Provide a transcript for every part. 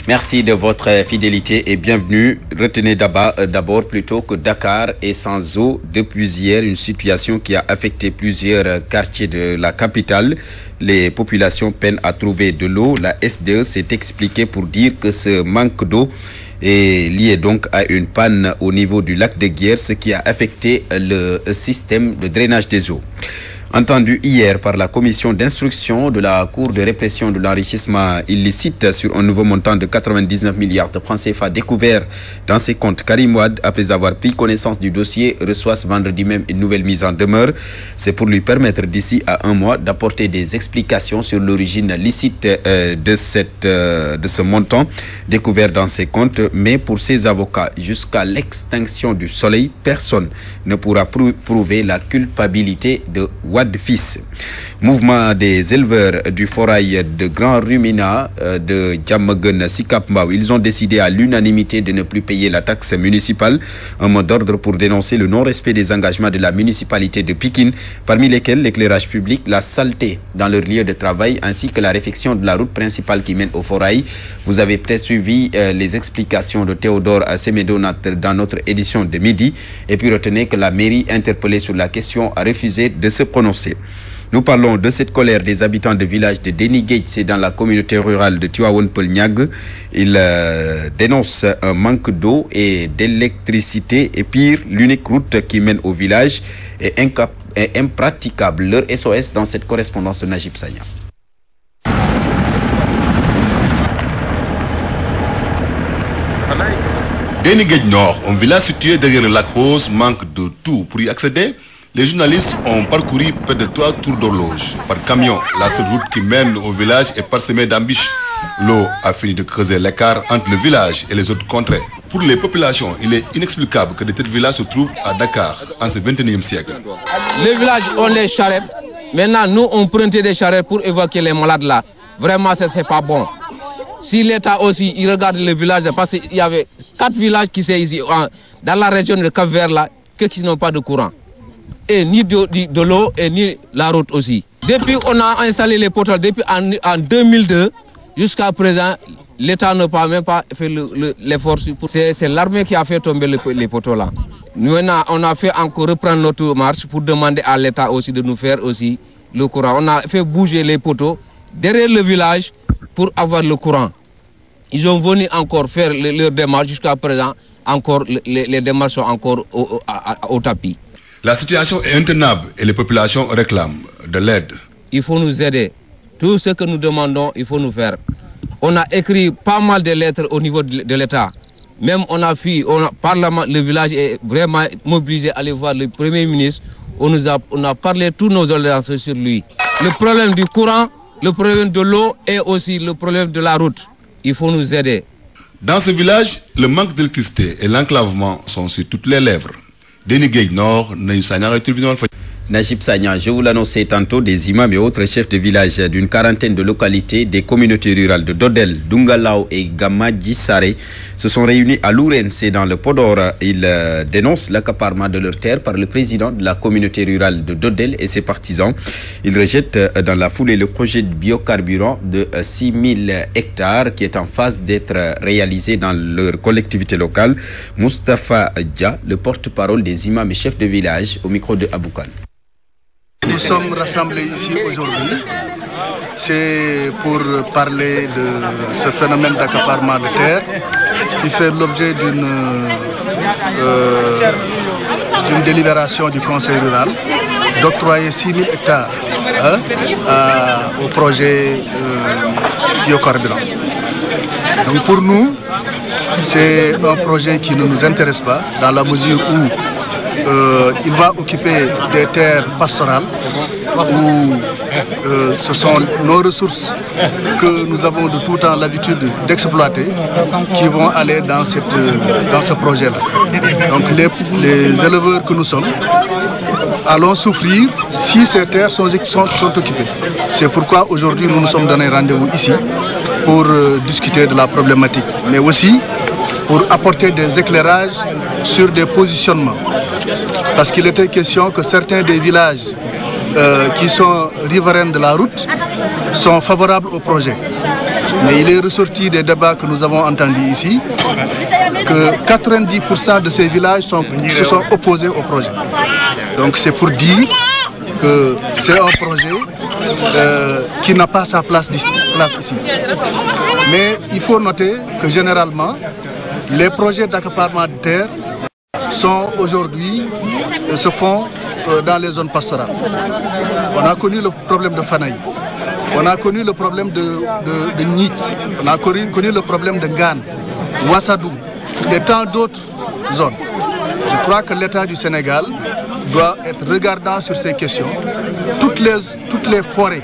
Merci de votre fidélité et bienvenue. Retenez d'abord plutôt que Dakar est sans eau depuis hier, une situation qui a affecté plusieurs quartiers de la capitale. Les populations peinent à trouver de l'eau. La SDE s'est expliquée pour dire que ce manque d'eau est lié donc à une panne au niveau du lac de Guiers, ce qui a affecté le système de drainage des eaux. Entendu hier par la commission d'instruction de la Cour de répression de l'enrichissement illicite sur un nouveau montant de 99 milliards de francs CFA découvert dans ses comptes, Karim Wade, après avoir pris connaissance du dossier, reçoit ce vendredi même une nouvelle mise en demeure. C'est pour lui permettre d'ici à un mois d'apporter des explications sur l'origine licite de ce montant découvert dans ses comptes. Mais pour ses avocats, jusqu'à l'extinction du soleil, personne ne pourra prouver la culpabilité de Wade fils. Mouvement des éleveurs du forail de Grand Rumina de Diamaguène Sicap Mbao. Ils ont décidé à l'unanimité de ne plus payer la taxe municipale. Un mot d'ordre pour dénoncer le non-respect des engagements de la municipalité de Pikine, parmi lesquels l'éclairage public, la saleté dans leur lieu de travail ainsi que la réfection de la route principale qui mène au forail. Vous avez peut-être suivi les explications de Théodore Semedo dans notre édition de midi. Et puis retenez que la mairie, interpellée sur la question, a refusé de se prononcer. Nous parlons de cette colère des habitants du village de Denigate, c'est dans la communauté rurale de Tivaouane-Peulh-Niague. Ils dénoncent un manque d'eau et d'électricité et pire, l'unique route qui mène au village est impraticable. Leur SOS dans cette correspondance de Najib Sagna. Denigate Nord, un village situé derrière le lac Rose, manque de tout. Pour y accéder, les journalistes ont parcouru près de 3 tours d'horloge par camion. La seule route qui mène au village est parsemée d'embûches. L'eau a fini de creuser l'écart entre le village et les autres contrées. Pour les populations, il est inexplicable que de tels villages se trouvent à Dakar en ce 21e siècle. Les villages ont les charrettes. Maintenant, nous, on prêtait des charrettes pour évacuer les malades là. Vraiment, ce n'est pas bon. Si l'État aussi, il regarde les villages, parce qu'il y avait 4 villages qui sont ici, dans la région de Cap-Vert là, qui n'ont pas de courant. Et ni de l'eau et ni la route aussi. Depuis qu'on a installé les poteaux, depuis en 2002, jusqu'à présent, l'État n'a même pas fait l'effort. C'est l'armée qui a fait tomber les poteaux là. Maintenant, on a fait encore reprendre notre marche pour demander à l'État aussi de nous faire aussi le courant. On a fait bouger les poteaux derrière le village pour avoir le courant. Ils ont venu encore faire leur démarche jusqu'à présent. Encore les démarches sont encore au tapis. La situation est intenable et les populations réclament de l'aide. Il faut nous aider. Tout ce que nous demandons, il faut nous faire. On a écrit pas mal de lettres au niveau de l'État. Même on a fait, le village est vraiment mobilisé à aller voir le Premier ministre. On a parlé tous nos doléances sur lui. Le problème du courant, le problème de l'eau et aussi le problème de la route. Il faut nous aider. Dans ce village, le manque d'électricité et l'enclavement sont sur toutes les lèvres. Denigate Nord, Najib Sagna, je vous l'annonçais tantôt, des imams et autres chefs de village d'une quarantaine de localités des communautés rurales de Dodel, Dungalao et Gamadjissare se sont réunis à Louren, c'est dans le Podor. Ils dénoncent l'accaparement de leurs terres par le président de la communauté rurale de Dodel et ses partisans. Ils rejettent dans la foulée le projet de biocarburant de 6000 hectares qui est en phase d'être réalisé dans leur collectivité locale. Moustapha Dia, le porte-parole des imams et chefs de village, au micro de Aboukan. Nous sommes rassemblés ici aujourd'hui, c'est pour parler de ce phénomène d'accaparement de terre qui fait l'objet d'une délibération du Conseil rural d'octroyer 6000 hectares au projet biocarburant. Donc pour nous, c'est un projet qui ne nous intéresse pas dans la mesure où il va occuper des terres pastorales où ce sont nos ressources que nous avons de tout temps l'habitude d'exploiter qui vont aller dans ce projet-là. Donc les éleveurs que nous sommes allons souffrir si ces terres sont occupées. C'est pourquoi aujourd'hui nous nous sommes donné rendez-vous ici pour discuter de la problématique, mais aussi pour apporter des éclairages sur des positionnements. Parce qu'il était question que certains des villages qui sont riverains de la route sont favorables au projet. Mais il est ressorti des débats que nous avons entendus ici que 90% de ces villages se sont opposés au projet. Donc c'est pour dire que c'est un projet qui n'a pas sa place ici. Mais il faut noter que généralement, les projets d'accaparement de terre sont aujourd'hui, se font dans les zones pastorales. On a connu le problème de Fanaï, on a connu le problème de Nit, on a connu le problème de Ngane, Ouassadou et tant d'autres zones. Je crois que l'État du Sénégal doit être regardant sur ces questions. Toutes les forêts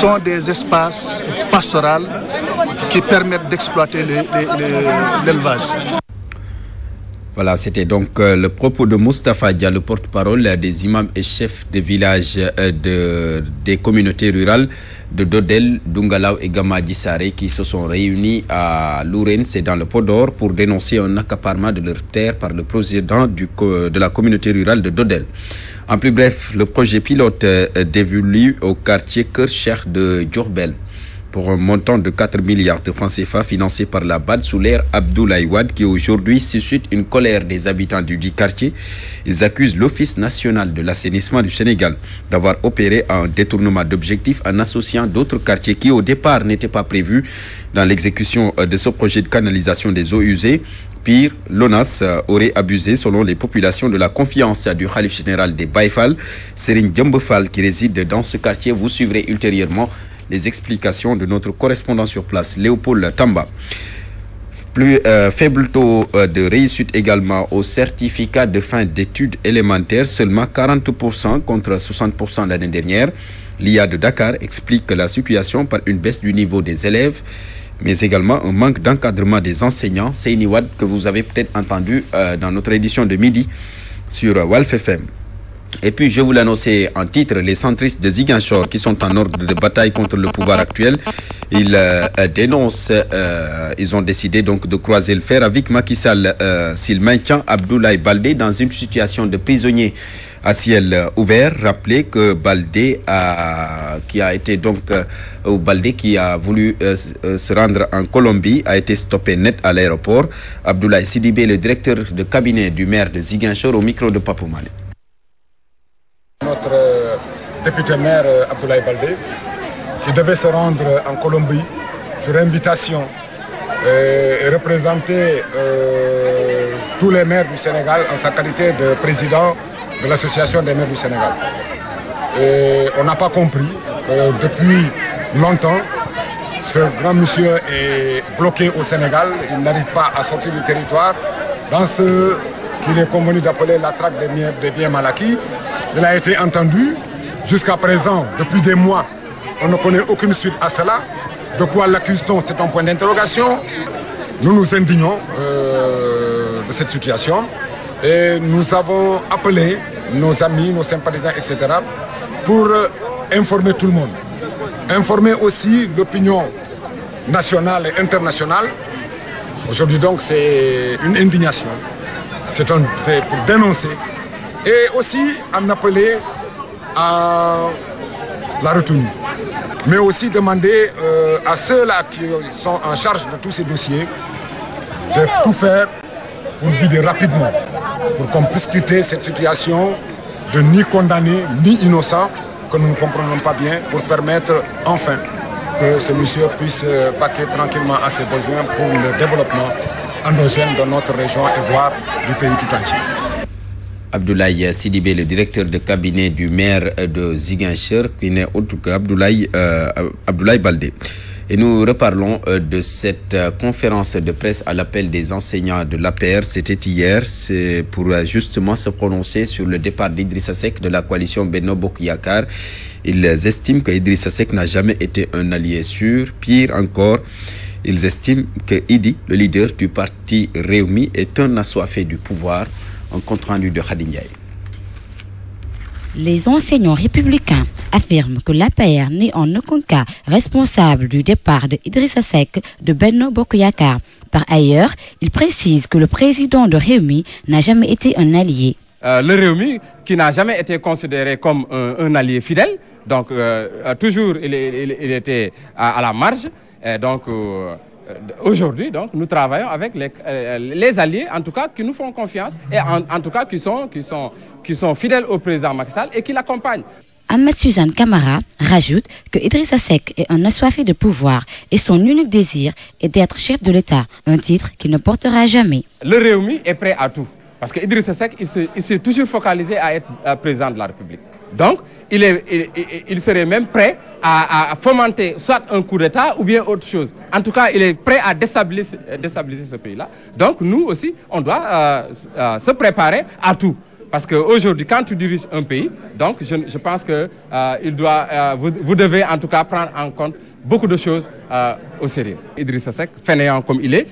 sont des espaces pastoraux qui permettent d'exploiter l'élevage. Voilà, c'était donc le propos de Moustapha Dia, le porte-parole des imams et chefs de village des communautés rurales de Dodel, Dungalao et Gamadji-Saré qui se sont réunis à Louren, c'est dans le Podor, pour dénoncer un accaparement de leurs terres par le président de la communauté rurale de Dodel. En plus bref, le projet pilote dévolu au quartier Kercher de Djourbel pour un montant de 4 milliards de francs CFA financé par la BAD sous l'ère Abdoulaye Wade qui aujourd'hui suscite une colère des habitants du dit quartier. Ils accusent l'Office national de l'assainissement du Sénégal d'avoir opéré un détournement d'objectifs en associant d'autres quartiers qui au départ n'étaient pas prévus dans l'exécution de ce projet de canalisation des eaux usées. Pire, l'ONAS aurait abusé, selon les populations, de la confiance du Khalif général des Baye Fall, Serigne Djembe Fall, qui réside dans ce quartier. Vous suivrez ultérieurement les explications de notre correspondant sur place, Léopold Tamba. Plus faible taux de réussite également au certificat de fin d'études élémentaires, seulement 40% contre 60% l'année dernière. L'IA de Dakar explique la situation par une baisse du niveau des élèves, mais également un manque d'encadrement des enseignants. C'est une Wad que vous avez peut-être entendu dans notre édition de midi sur Walf FM. Et puis, je vous l'annonçais en titre, les centristes de Ziguinchor qui sont en ordre de bataille contre le pouvoir actuel, ils dénoncent, ils ont décidé donc de croiser le fer avec Macky Sall s'il maintient Abdoulaye Baldé dans une situation de prisonnier à ciel ouvert. Rappelez que Baldé qui a voulu se rendre en Colombie a été stoppé net à l'aéroport. Abdoulaye Sidibé, le directeur de cabinet du maire de Ziguinchor, au micro de Papou Malé. Notre député maire Abdoulaye Baldé, qui devait se rendre en Colombie sur invitation et représenter tous les maires du Sénégal en sa qualité de président de l'association des maires du Sénégal. Et on n'a pas compris que depuis longtemps, ce grand monsieur est bloqué au Sénégal, il n'arrive pas à sortir du territoire dans ce qu'il est convenu d'appeler la traque des biens mal acquis. Il a été entendu. Jusqu'à présent, depuis des mois, on ne connaît aucune suite à cela. De quoi l'accuse-t-on? C'est un point d'interrogation. Nous nous indignons de cette situation et nous avons appelé nos amis, nos sympathisants, etc. pour informer tout le monde. Informer aussi l'opinion nationale et internationale. Aujourd'hui donc c'est une indignation. C'est pour dénoncer et aussi en appeler à la retenue. Mais aussi demander à ceux-là qui sont en charge de tous ces dossiers de tout faire pour vider rapidement, pour qu'on puisse quitter cette situation de ni condamné ni innocent que nous ne comprenons pas bien, pour permettre enfin que ce monsieur puisse vaquer tranquillement à ses besoins pour le développement endogène de notre région et voire du pays tout entier. Abdoulaye Sidibé, le directeur de cabinet du maire de Ziguinchor, qui n'est autre qu'Abdoulaye Baldé. Et nous reparlons de cette conférence de presse à l'appel des enseignants de l'APR. C'était hier, c'est pour justement se prononcer sur le départ d'Idrissa Seck de la coalition Benno Bokk Yakaar. Ils estiment que Idrissa Seck n'a jamais été un allié sûr. Pire encore, ils estiment que Idi, le leader du parti Rewmi, est un assoiffé du pouvoir. Un compte rendu de Khady Ndiaye. Les enseignants républicains affirment que l'APR n'est en aucun cas responsable du départ de Idrissa Seck de Benno Bokk Yakaar. Par ailleurs, ils précisent que le président de Rewmi n'a jamais été un allié le Rewmi, qui n'a jamais été considéré comme un allié fidèle, donc toujours il était à la marge. Et donc aujourd'hui, donc, nous travaillons avec les alliés, en tout cas, qui nous font confiance et en tout cas qui sont fidèles au président Macky Sall et qui l'accompagnent. Ahmed Suzanne Camara rajoute que Idrissa Seck est un assoiffé de pouvoir et son unique désir est d'être chef de l'État, un titre qu'il ne portera jamais. Le Rewmi est prêt à tout, parce que Idrissa Seck, il s'est toujours focalisé à être président de la République. Donc, il serait même prêt à fomenter soit un coup d'État ou bien autre chose. En tout cas, il est prêt à déstabiliser ce pays-là. Donc, nous aussi, on doit se préparer à tout. Parce qu'aujourd'hui, quand tu diriges un pays, donc je pense que vous devez en tout cas prendre en compte beaucoup de choses au sérieux. Idrissa Seck, fainéant comme il est,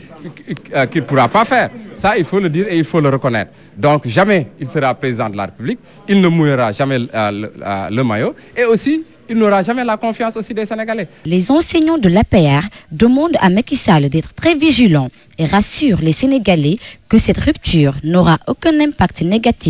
qu'il ne pourra pas faire. Ça, il faut le dire et il faut le reconnaître. Donc jamais il sera président de la République, il ne mouillera jamais le maillot et aussi il n'aura jamais la confiance aussi des Sénégalais. Les enseignants de l'APR demandent à Macky Sall d'être très vigilant et rassurent les Sénégalais que cette rupture n'aura aucun impact négatif